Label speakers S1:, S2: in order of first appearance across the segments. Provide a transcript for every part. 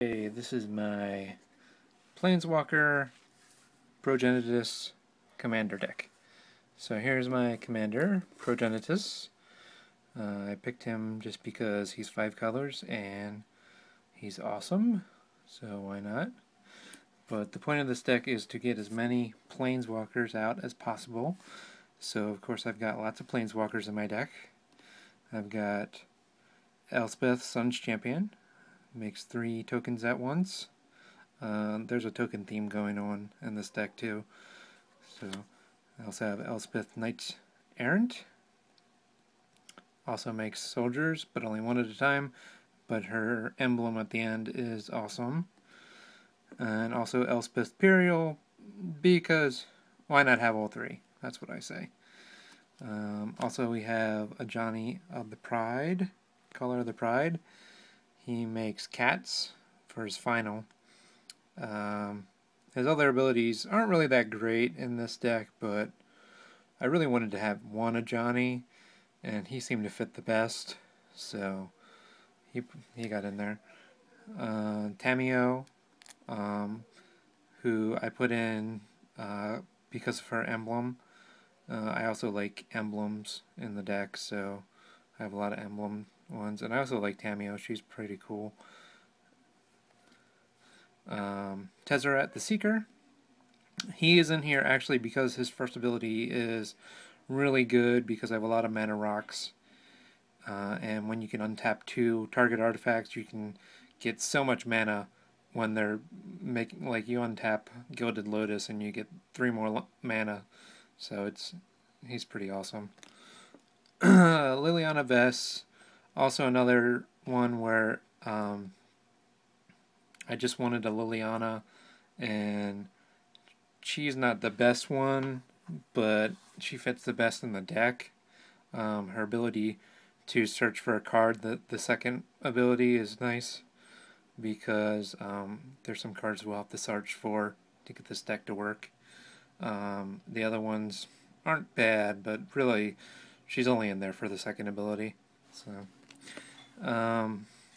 S1: Okay, this is my Planeswalker Progenitus Commander deck. So here's my commander, Progenitus. I picked him just because he's 5 colors and he's awesome, so why not? But the point of this deck is to get as many Planeswalkers out as possible. So of course I've got lots of Planeswalkers in my deck. I've got Elspeth, Sun's Champion. Makes 3 tokens at once. There's a token theme going on in this deck too. So I also have Elspeth Knight Errant. Also makes soldiers, but only one at a time. But her emblem at the end is awesome. And also Elspeth Imperial, because why not have all 3? That's what I say. Also we have a Johnny of the Pride, Color of the Pride. He makes cats for his final. His other abilities aren't really that great in this deck, but I really wanted to have one of Johnny, and he seemed to fit the best, so he got in there. Tamio, who I put in because of her emblem. I also like emblems in the deck, so I have a lot of emblem ones, and I also like Tamio. She's pretty cool. Tezzeret the Seeker. He is in here actually because his first ability is really good because I have a lot of mana rocks. And when you can untap 2 target artifacts, you can get so much mana when they're making, like, you untap Gilded Lotus and you get 3 more mana. So he's pretty awesome. Liliana Vess, also another one where I just wanted a Liliana, and she's not the best one, but she fits the best in the deck. Her ability to search for a card, the second ability, is nice because there's some cards we'll have to search for to get this deck to work. The other ones aren't bad, but really she's only in there for the second ability. So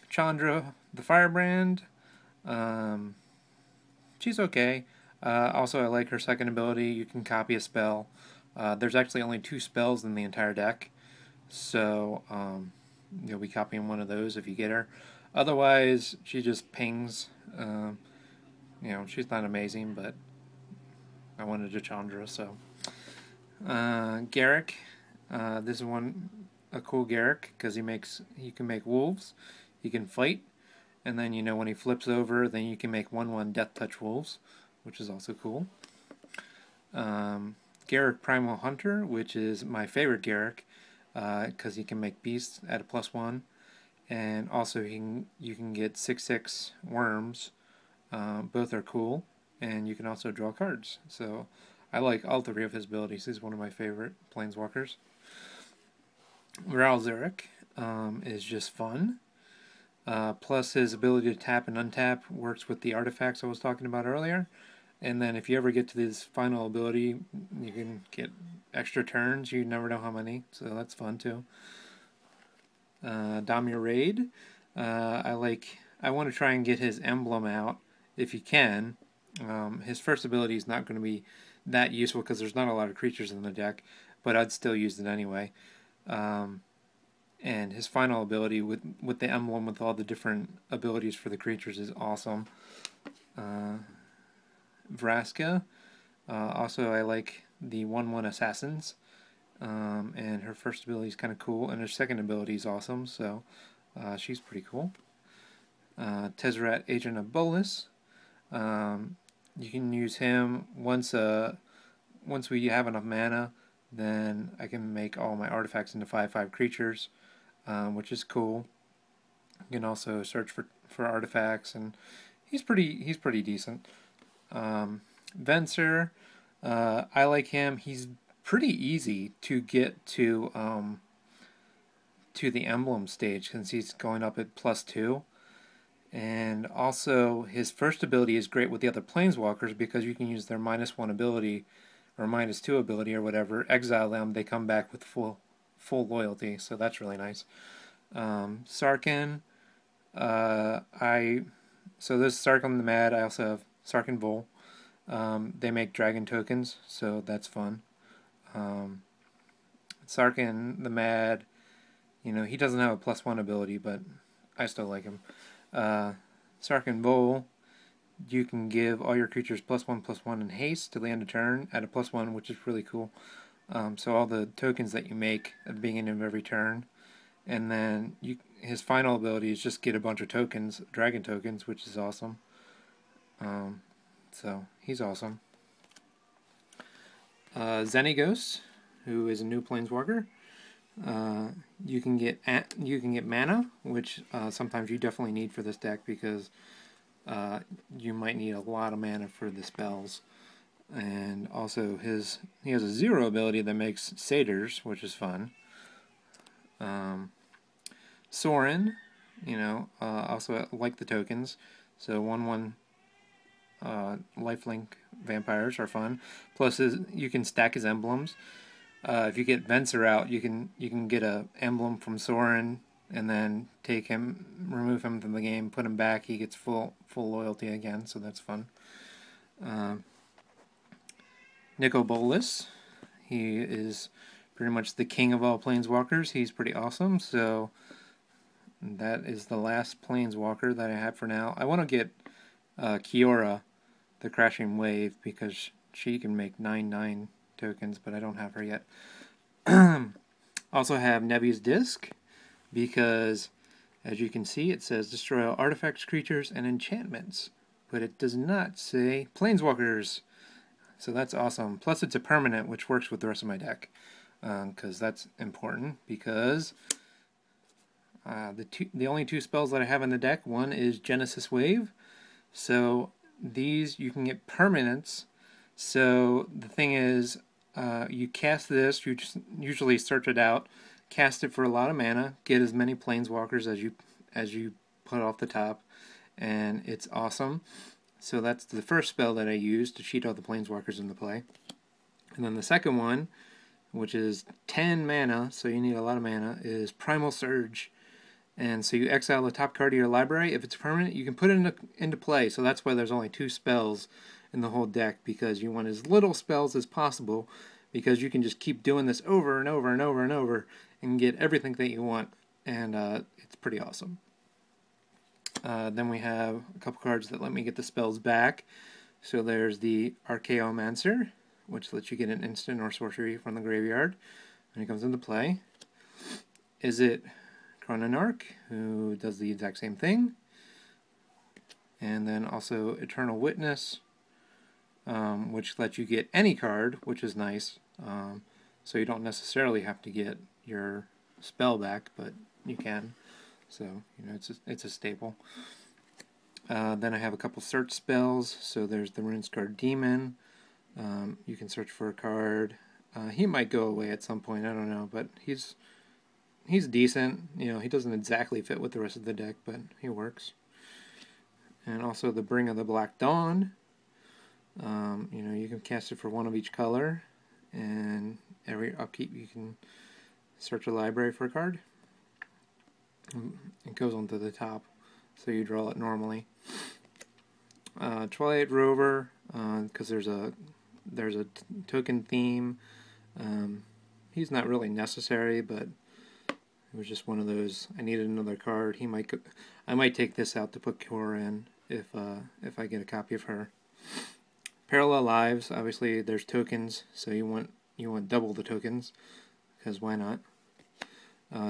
S1: Chandra the Firebrand, she's okay. Also, I like her second ability. You can copy a spell. There's actually only 2 spells in the entire deck, so you'll be copying one of those if you get her. Otherwise, she just pings. She's not amazing, but I wanted a Chandra, so. Garrick. This is a cool Garrick because he can make wolves. He can fight. And then, when he flips over, then you can make 1/1 Death Touch Wolves, which is also cool. Garrick Primal Hunter, which is my favorite Garrick, because he can make beasts at a +1. And also you can get 6/6 worms. Both are cool. And you can also draw cards. So I like all 3 of his abilities. He's one of my favorite Planeswalkers. Ral Zarek is just fun. Plus his ability to tap and untap works with the artifacts I was talking about earlier. And then if you ever get to this final ability, you can get extra turns. You never know how many, so that's fun too. Damir Raid. I want to try and get his emblem out if you can. His first ability is not going to be that useful because there's not a lot of creatures in the deck, but I'd still use it anyway. And his final ability with the emblem with all the different abilities for the creatures is awesome. Vraska. Also, I like the 1/1 Assassins. And her first ability is kind of cool, and her second ability is awesome, so she's pretty cool. Tezzeret, Agent of Bolas. You can use him once we have enough mana, then I can make all my artifacts into 5/5 creatures, which is cool. You can also search for artifacts, and he's pretty decent. Venser, I like him. He's pretty easy to get to the emblem stage since he's going up at +2. And also his first ability is great with the other Planeswalkers because you can use their -1 ability or -2 ability or whatever, exile them, they come back with full loyalty, so that's really nice. Sarkin, I so this Sarkhan the Mad. I also have Sarkhan Vol. They make dragon tokens, so that's fun. Sarkhan the Mad, he doesn't have a +1 ability, but I still like him. Sarkhan Vol, you can give all your creatures +1/+1 in haste to the end of turn at a +1, which is really cool. So all the tokens that you make at the beginning of every turn, and then his final ability is just get a bunch of tokens, dragon tokens, which is awesome. So he's awesome. Xenagos, who is a new Planeswalker. You can get mana, which sometimes you definitely need for this deck because you might need a lot of mana for the spells. And also he has a 0 ability that makes satyrs, which is fun. Sorin, also like the tokens, so 1/1 lifelink vampires are fun. Plus, you can stack his emblems. If you get Venser out, you can get a emblem from Sorin and then take him, remove him from the game, put him back. He gets full loyalty again, so that's fun. Nico Bolas, he is pretty much the king of all Planeswalkers. He's pretty awesome, so that is the last Planeswalker that I have for now. I want to get Kiora, the Crashing Wave, because she can make 9/9 tokens, but I don't have her yet. Also have Nevi's Disc, because as you can see it says destroy all artifacts, creatures, and enchantments, but it does not say Planeswalkers. So that's awesome. Plus it's a permanent, which works with the rest of my deck, because that's important, because the only 2 spells that I have in the deck, one is Genesis Wave, so these you can get permanents. So the thing is, you cast this, you just usually search it out, cast it for a lot of mana, get as many Planeswalkers as you put off the top, and it's awesome. So that's the first spell that I use to cheat all the Planeswalkers into play. And then the second one, which is 10 mana, so you need a lot of mana, is Primal Surge. And so you exile the top card of your library. If it's permanent, you can put it into play. So that's why there's only 2 spells in the whole deck, because you want as little spells as possible, because you can just keep doing this over and over and over and over and get everything that you want, and it's pretty awesome. Then we have a couple cards that let me get the spells back. So there's the Archaeomancer, which lets you get an instant or sorcery from the graveyard when it comes into play. Is it Chrononarch, who does the exact same thing. And then also Eternal Witness, which lets you get any card, which is nice. So you don't necessarily have to get your spell back, but you can. So, it's a staple. Then I have a couple search spells. So there's the Runescarred Demon. You can search for a card. He might go away at some point, I don't know, but he's decent. He doesn't exactly fit with the rest of the deck, but he works. And also the Bring of the Black Dawn. You can cast it for 1 of each color, and every upkeep you can search a library for a card. It goes onto the top, so you draw it normally. Twilight Rover, because there's a token theme. He's not really necessary, but it was just one of those. I needed another card. I might take this out to put Kiora in if I get a copy of her. Parallel Lives. Obviously, there's tokens, so you want double the tokens, because why not?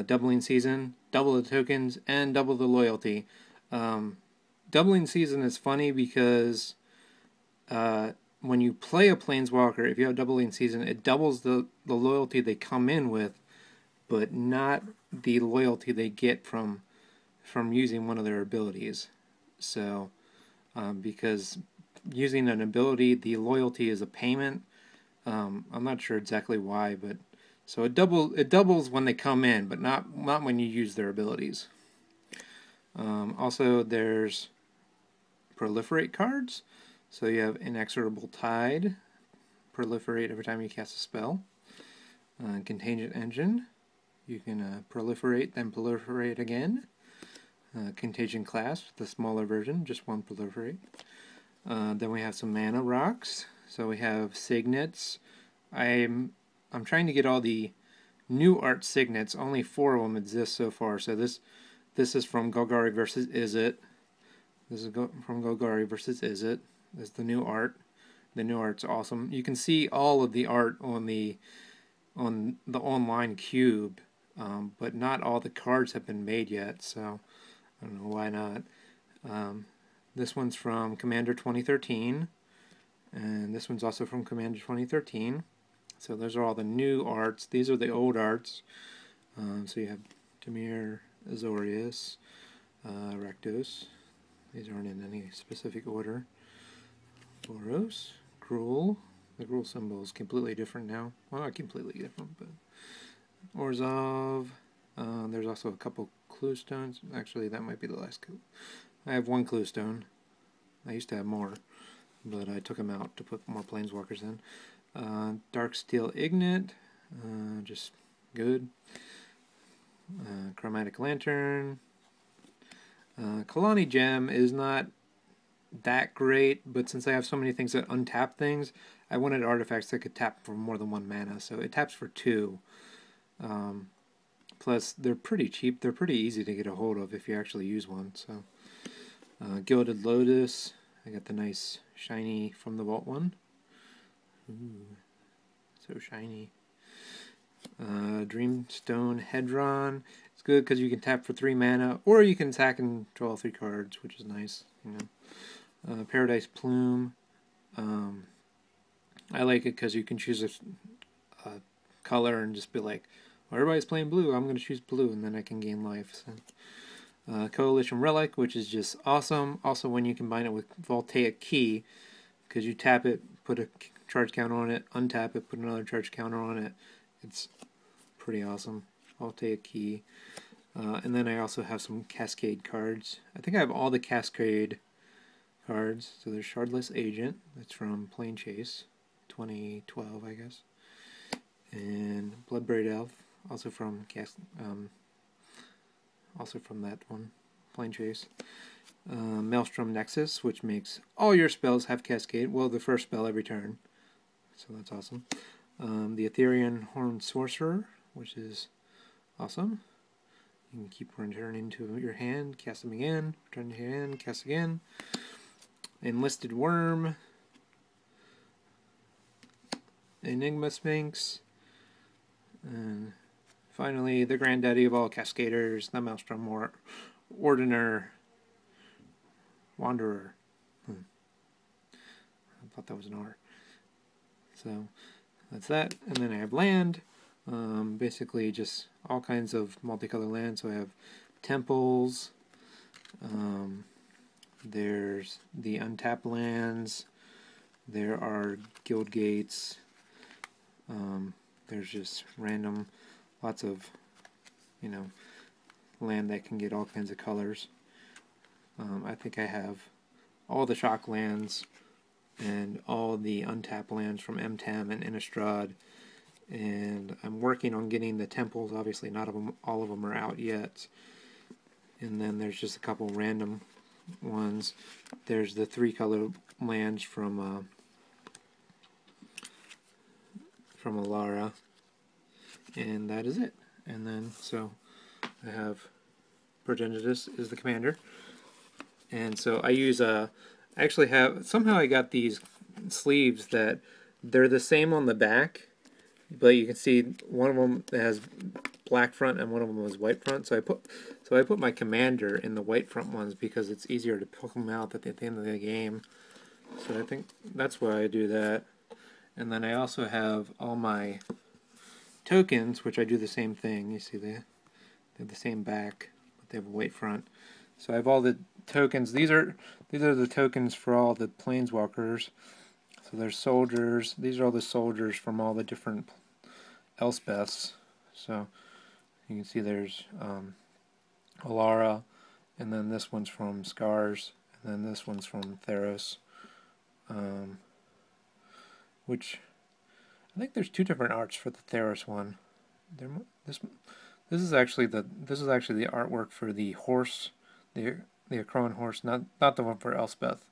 S1: Doubling Season, double the tokens, and double the loyalty. Doubling Season is funny because when you play a Planeswalker, if you have Doubling Season, it doubles the loyalty they come in with, but not the loyalty they get from using one of their abilities. So, because using an ability, the loyalty is a payment. I'm not sure exactly why, but so it doubles when they come in, but not when you use their abilities. Also, there's proliferate cards. So you have Inexorable Tide, proliferate every time you cast a spell. Contagion Engine, you can proliferate, then proliferate again. Contagion class, the smaller version, just one proliferate. Then we have some mana rocks. So we have signets. I'm trying to get all the new art signets. Only 4 of them exist so far. So this is from Golgari versus Izzet. This is from Golgari versus Izzet. This is the new art. The new art's awesome. You can see all of the art on the online cube, but not all the cards have been made yet. So I don't know why not. This one's from Commander 2013, and this one's also from Commander 2013. So those are all the new arts. These are the old arts. So you have Dimir, Azorius, Rakdos. These aren't in any specific order. Boros, Gruul. The Gruul symbol is completely different now. Well, not completely different, but Orzhov. There's also a couple clue stones. Actually, that might be the last clue. I have 1 clue stone. I used to have more, but I took them out to put more planeswalkers in. Darksteel Ignite, just good. Chromatic Lantern. Kalani Gem is not that great, but since I have so many things that untap things, I wanted artifacts that could tap for more than 1 mana, so it taps for 2. Plus, they're pretty cheap. They're pretty easy to get a hold of if you actually use one. So, Gilded Lotus. I got the nice shiny from the Vault one. Ooh, so shiny. Dreamstone Hedron. It's good because you can tap for 3 mana, or you can attack and draw 3 cards, which is nice. You know. Paradise Plume. I like it because you can choose a color and just be like, well, everybody's playing blue, I'm going to choose blue, and then I can gain life. So. Coalition Relic, which is just awesome. Also, when you combine it with Voltaic Key, because you tap it, put a charge counter on it, untap it, put another charge counter on it. It's pretty awesome. Voltaic Key. And then I also have some Cascade cards. I think I have all the Cascade cards. So there's Shardless Agent. That's from Plane Chase, 2012, I guess. And Bloodbraid Elf, also from that one, Plane Chase. Maelstrom Nexus, which makes all your spells have Cascade. Well, the first spell every turn. So that's awesome. The Ethereal Horned Sorcerer, which is awesome. You can keep returning to your hand, cast them again, return to your hand, cast again. Enlisted Worm. Enigma Sphinx. And finally, the granddaddy of all Cascaders, the Maelstrom Ordiner Wanderer. I thought that was an R. So that's that. And then I have land. Basically just all kinds of multicolored land. So I have temples. There's the untapped lands. There are guild gates. There's just random, lots of, land that can get all kinds of colors. I think I have all the shock lands and all the untapped lands from M10 and Innistrad, and I'm working on getting the temples. Obviously not all of them are out yet. And then there's just a couple random ones. There's the 3-color lands from Alara, and that is it. And then so I have Progenitus is the commander, and so I use actually have, somehow I got these sleeves that they're the same on the back, but you can see one of them has black front and one of them was white front. So I put my commander in the white front ones because it's easier to pick them out at the end of the game. So I think that's why I do that. And then I also have all my tokens, which I do the same thing. You see they have the same back, but they have a white front. So I have all the tokens. These are the tokens for all the planeswalkers. So there's soldiers. These are all the soldiers from all the different Elspeths. So you can see there's Alara, and then this one's from Scars, and then this one's from Theros. Which I think there's 2 different arts for the Theros one. This is actually the artwork for the horse, the Akron horse, not the one for Elspeth.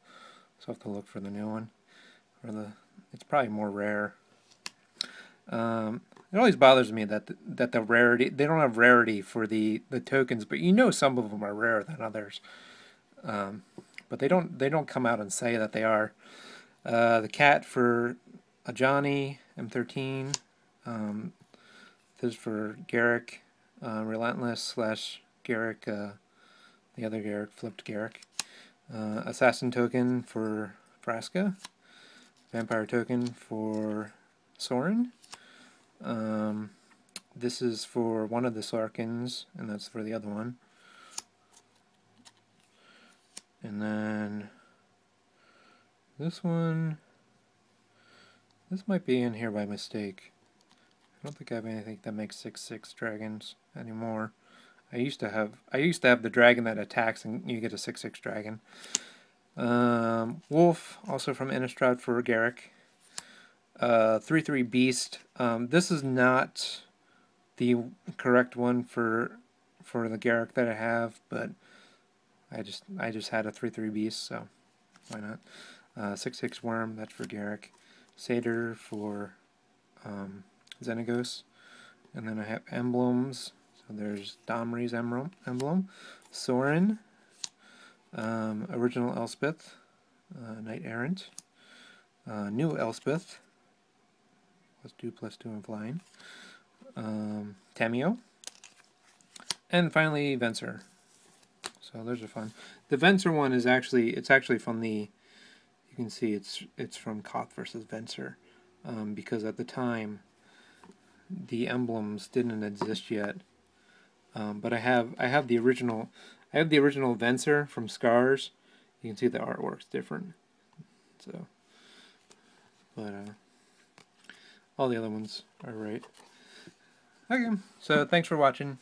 S1: So I have to look for the new one. It's probably more rare. It always bothers me that the rarity, they don't have rarity for the tokens, but you know some of them are rarer than others. But they don't come out and say that they are. The cat for Ajani M13. This is for Garrick, Relentless / Garrick, the other Garrick, flipped Garrick. Assassin token for Vraska. Vampire token for Sorin. This is for one of the Sarkins, and that's for the other one. And then this one, this might be in here by mistake. I don't think I have anything that makes 6/6 dragons anymore. I used to have the dragon that attacks and you get a 6/6 dragon. Wolf, also from Innistrad for Garrick. 3/3 Beast. This is not the correct one for the Garrick that I have, but I just had a 3/3 Beast, so why not? 6/6 Worm, that's for Garrick. Satyr for Xenagos. And then I have emblems. So there's Domri's emblem. Sorin. Original Elspeth. Knight Errant. New Elspeth. +2/+2 in flying. Tamio. And finally Venser. So those are fun. The Venser one is actually from the, you can see it's from Koth versus Venser, because at the time the emblems didn't exist yet. But I have the original Venser from Scars. You can see the artwork's different. So, but all the other ones are right. Okay, so thanks for watching.